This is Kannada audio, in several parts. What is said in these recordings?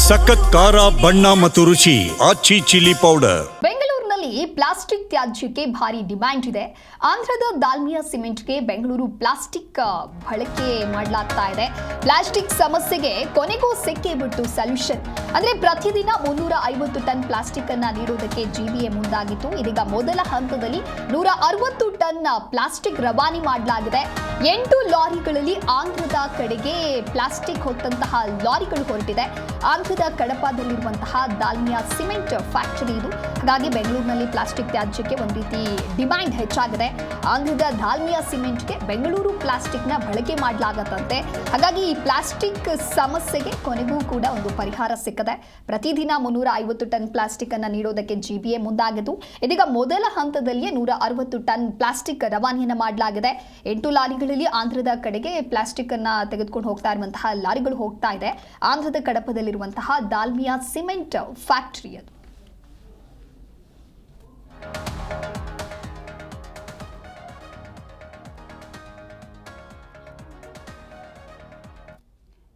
ಸಖತ್ ಖಾರ ಬಣ್ಣ ಮತ್ತು ರುಚಿ ಆಚಿ ಚಿಲ್ಲಿ ಪೌಡರ್. ಬೆಂಗಳೂರಿನಲ್ಲಿ ಪ್ಲಾಸ್ಟಿಕ್ ತ್ಯಾಜ್ಯಕ್ಕೆ ಭಾರಿ ಡಿಮ್ಯಾಂಡ್ ಇದೆ. ಆಂಧ್ರದ ದಾಲ್ಮಿಯಾ ಸಿಮೆಂಟ್ಗೆ ಬೆಂಗಳೂರು ಪ್ಲಾಸ್ಟಿಕ್ ಬಳಕೆ ಮಾಡಲಾಗ್ತಾ ಇದೆ. ಪ್ಲಾಸ್ಟಿಕ್ ಸಮಸ್ಯೆಗೆ ಕೊನೆಗೂ ಸಿಕ್ಕೇ ಬಿಟ್ಟು ಸೊಲ್ಯೂಷನ್. ಅಂದ್ರೆ ಪ್ರತಿದಿನ 350 ಟನ್ ಪ್ಲಾಸ್ಟಿಕ್ ಅನ್ನ ನೀಡುವುದಕ್ಕೆ ಜಿಬಿಎ ಮುಂದಾಗಿತ್ತು. ಇದೀಗ ಮೊದಲ ಹಂತದಲ್ಲಿ 160 ಟನ್ ಪ್ಲಾಸ್ಟಿಕ್ ರವಾನೆ ಮಾಡಲಾಗಿದೆ. 8 ಲಾರಿಗಳಲ್ಲಿ ಆಂಧ್ರದ ಕಡೆಗೆ ಪ್ಲಾಸ್ಟಿಕ್ ಹೊತ್ತಂತಹ ಲಾರಿಗಳು ಹೊರಟಿದೆ. ಆಂಧ್ರದ ಕಡಪದಲ್ಲಿರುವಂತಹ ದಾಲ್ಮಿಯಾ ಸಿಮೆಂಟ್ ಫ್ಯಾಕ್ಟರಿ ಇದು. ಹಾಗಾಗಿ ಬೆಂಗಳೂರಿನಲ್ಲಿ ಪ್ಲಾಸ್ಟಿಕ್ ತ್ಯಾಜ್ಯಕ್ಕೆ ಒಂದು ರೀತಿ ಡಿಮ್ಯಾಂಡ್ ಹೆಚ್ಚಾಗಿದೆ. ಆಂಧ್ರದ ದಾಲ್ಮಿಯಾ ಸಿಮೆಂಟ್ಗೆ ಬೆಂಗಳೂರು ಪ್ಲಾಸ್ಟಿಕ್ನ ಬಳಕೆ ಮಾಡಲಾಗತ್ತಂತೆ. ಹಾಗಾಗಿ ಈ ಪ್ಲಾಸ್ಟಿಕ್ ಸಮಸ್ಯೆಗೆ ಕೊನೆಗೂ ಕೂಡ ಒಂದು ಪರಿಹಾರ ಸಿಕ್ಕದೆ. ಪ್ರತಿದಿನ 350 ಟನ್ ಪ್ಲಾಸ್ಟಿಕ್ ಅನ್ನು ನೀಡೋದಕ್ಕೆ ಜಿಬಿಎ ಮುಂದಾಗಿದ್ದು, ಇದೀಗ ಮೊದಲ ಹಂತದಲ್ಲಿಯೇ 160 ಟನ್ ಪ್ಲಾಸ್ಟಿಕ್ ರವಾನೆಯನ್ನು ಮಾಡಲಾಗಿದೆ. 8 ಲಾರಿಗಳಲ್ಲಿ ಆಂಧ್ರದ ಕಡೆಗೆ ಪ್ಲಾಸ್ಟಿಕ್ ಅನ್ನ ತೆಗೆದುಕೊಂಡು ಹೋಗ್ತಾ ಇರುವಂತಹ ಲಾರಿಗಳು ಹೋಗ್ತಾ ಇದೆ. ಆಂಧ್ರದ ಕಡಪದಲ್ಲಿರುವಂತಹ ದಾಲ್ಮಿಯಾ ಸಿಮೆಂಟ್ ಫ್ಯಾಕ್ಟರಿ ಅದು.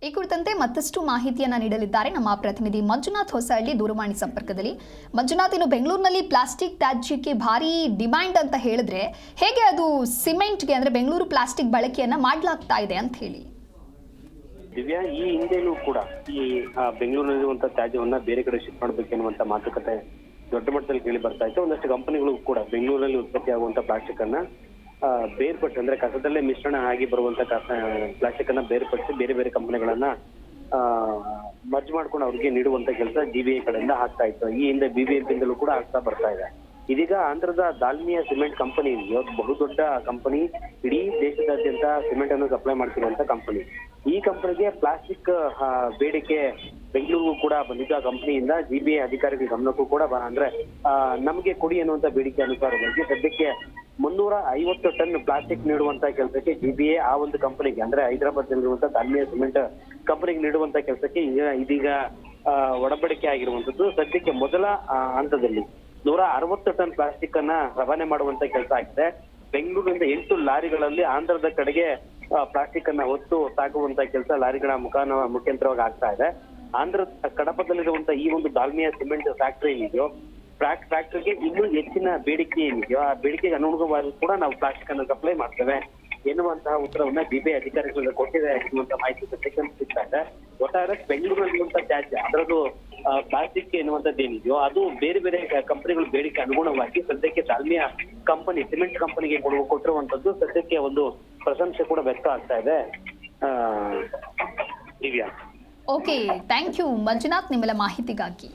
ಈ ಕುರಿತಂತೆ ಮತ್ತಷ್ಟು ಮಾಹಿತಿಯನ್ನ ನೀಡಲಿದ್ದಾರೆ ನಮ್ಮ ಪ್ರತಿನಿಧಿ ಮಂಜುನಾಥ್ ಹೊಸಹಳ್ಳಿ ದೂರವಾಣಿ ಸಂಪರ್ಕದಲ್ಲಿ. ಮಂಜುನಾಥ್, ಇನ್ನು ಬೆಂಗಳೂರಿನಲ್ಲಿ ಪ್ಲಾಸ್ಟಿಕ್ ತ್ಯಾಜ್ಯಕ್ಕೆ ಭಾರಿ ಡಿಮ್ಯಾಂಡ್ ಅಂತ ಹೇಳಿದ್ರೆ ಹೇಗೆ ಅದು ಸಿಮೆಂಟ್ಗೆ ಅಂದ್ರೆ ಬೆಂಗಳೂರು ಪ್ಲಾಸ್ಟಿಕ್ ಬಳಕೆಯನ್ನ ಮಾಡಲಾಗ್ತಾ ಇದೆ ಅಂತ ಹೇಳಿ? ದಿವ್ಯಾ, ಈ ಹಿಂದೆನೂ ಕೂಡ ಈ ಬೆಂಗಳೂರಿನಲ್ಲಿರುವಂತಹ ತ್ಯಾಜ್ಯವನ್ನ ಬೇರೆ ಕಡೆ ಶಿಫ್ಟ್ ಮಾಡಬೇಕೆನ್ನುವಂತ ಮಾತುಕತೆ ದೊಡ್ಡ ಮಟ್ಟದಲ್ಲಿ ಕೇಳಿ ಬರ್ತಾ ಇತ್ತು. ಒಂದಷ್ಟು ಕಂಪನಿಗಳು ಕೂಡ ಬೆಂಗಳೂರಲ್ಲಿ ಉತ್ಪತ್ತಿ ಆಗುವಂತ ಪ್ಲಾಸ್ಟಿಕ್ ಅನ್ನ ಬೇರ್ಪಟ್ಟು, ಅಂದ್ರೆ ಕಸದಲ್ಲೇ ಮಿಶ್ರಣ ಆಗಿ ಬರುವಂತ ಪ್ಲಾಸ್ಟಿಕ್ ಅನ್ನ ಬೇರ್ಪಡಿಸಿ ಬೇರೆ ಬೇರೆ ಕಂಪನಿಗಳನ್ನ ಮರ್ಜ್ ಮಾಡ್ಕೊಂಡು ಅವ್ರಿಗೆ ನೀಡುವಂತ ಕೆಲಸ ಜಿಬಿಎ ಕಡೆಯಿಂದ ಆಗ್ತಾ ಇತ್ತು. ಈ ಹಿಂದೆ ಬಿಬಿಎಂಪಿಯಿಂದಲೂ ಕೂಡ ಆಗ್ತಾ ಬರ್ತಾ ಇದೆ. ಇದೀಗ ಆಂಧ್ರದ ದಾಲ್ಮಿಯಾ ಸಿಮೆಂಟ್ ಕಂಪನಿ ಬಹುದೊಡ್ಡ ಕಂಪನಿ, ಇಡೀ ದೇಶದಾದ್ಯಂತ ಸಿಮೆಂಟ್ ಅನ್ನು ಸಪ್ಲೈ ಮಾಡ್ತಿರುವಂತ ಕಂಪನಿ. ಈ ಕಂಪನಿಗೆ ಪ್ಲಾಸ್ಟಿಕ್ ಬೇಡಿಕೆ ಬೆಂಗಳೂರಿಗೂ ಕೂಡ ಬಂದಿದ್ದ ಕಂಪನಿಯಿಂದ ಜಿಬಿಎ ಅಧಿಕಾರಿಗಳ ಗಮನಕ್ಕೂ ಕೂಡ ಅಂದ್ರೆ ನಮಗೆ ಕೊಡಿ ಅನ್ನುವಂತ ಬೇಡಿಕೆ ಅನುಸಾರವಾಗಿ ಸದ್ಯಕ್ಕೆ 350 ಟನ್ ಪ್ಲಾಸ್ಟಿಕ್ ನೀಡುವಂತ ಕೆಲಸಕ್ಕೆ ಜಿಬಿಎ ಆ ಒಂದು ಕಂಪನಿಗೆ, ಅಂದ್ರೆ ಹೈದರಾಬಾದ್ ನಲ್ಲಿರುವಂತಹ ದಾಲ್ಮಿಯಾ ಸಿಮೆಂಟ್ ಕಂಪನಿಗೆ ನೀಡುವಂತ ಕೆಲಸಕ್ಕೆ ಇದೀಗ ಒಡಂಬಡಿಕೆ ಆಗಿರುವಂತದ್ದು. ಸದ್ಯಕ್ಕೆ ಮೊದಲ ಹಂತದಲ್ಲಿ 160 ಟನ್ ಪ್ಲಾಸ್ಟಿಕ್ ಅನ್ನ ರವಾನೆ ಮಾಡುವಂತ ಕೆಲಸ ಆಗಿದೆ. ಬೆಂಗಳೂರಿನಿಂದ 8 ಲಾರಿಗಳಲ್ಲಿ ಆಂಧ್ರದ ಕಡೆಗೆ ಪ್ಲಾಸ್ಟಿಕ್ ಅನ್ನ ಹೊತ್ತು ಸಾಗುವಂತ ಕೆಲಸ ಲಾರಿಗಳ ಮುಖಾಂತರವಾಗಿ ಆಗ್ತಾ ಇದೆ. ಆಂಧ್ರ ಕಡಪದಲ್ಲಿರುವಂತ ಈ ಒಂದು ದಾಲ್ಮಿಯಾ ಸಿಮೆಂಟ್ ಫ್ಯಾಕ್ಟರಿ ಏನಿದೆಯೋ, ಫ್ಯಾಕ್ಟರಿಗೆ ಇನ್ನೂ ಹೆಚ್ಚಿನ ಬೇಡಿಕೆ ಏನಿದೆಯೋ ಆ ಬೇಡಿಕೆಗೆ ಅನುಗುಣವಾಗಿ ಕೂಡ ನಾವು ಪ್ಲಾಸ್ಟಿಕ್ ಅನ್ನು ಸಪ್ಲೈ ಮಾಡ್ತೇವೆ ಎನ್ನುವಂತಹ ಉತ್ತರವನ್ನ ಬಿಬಿಎ ಅಧಿಕಾರಿಗಳಿಗೆ ಕೊಟ್ಟಿದೆ ಎನ್ನುವಂತ ಮಾಹಿತಿ ಸದ್ಯಕ್ಕೆ ಸಿಗ್ತಾ ಇದೆ. ಒಟ್ಟಾರೆ ಬೆಂಗಳೂರಿನಲ್ಲಿರುವಂತಹ ತ್ಯಾಜ್ಯ ಅದರದ್ದು ಪ್ಲಾಸ್ಟಿಕ್ ಎನ್ನುವಂಥದ್ದು ಏನಿದೆಯೋ ಅದು ಬೇರೆ ಬೇರೆ ಕಂಪನಿಗಳ ಬೇಡಿಕೆ ಅನುಗುಣವಾಗಿ ಸದ್ಯಕ್ಕೆ ದಾಲ್ಮಿಯಾ ಕಂಪನಿ ಸಿಮೆಂಟ್ ಕಂಪನಿಗೆ ಕೊಟ್ಟಿರುವಂತದ್ದು ಸದ್ಯಕ್ಕೆ ಒಂದು ಪ್ರಶಂಸೆ ಕೂಡ ವ್ಯಕ್ತ ಆಗ್ತಾ ಇದೆ. Divya, okay, thank you Manjunath ನಿಮ್ಮೆಲ್ಲ ಮಾಹಿತಿಗಾಗಿ.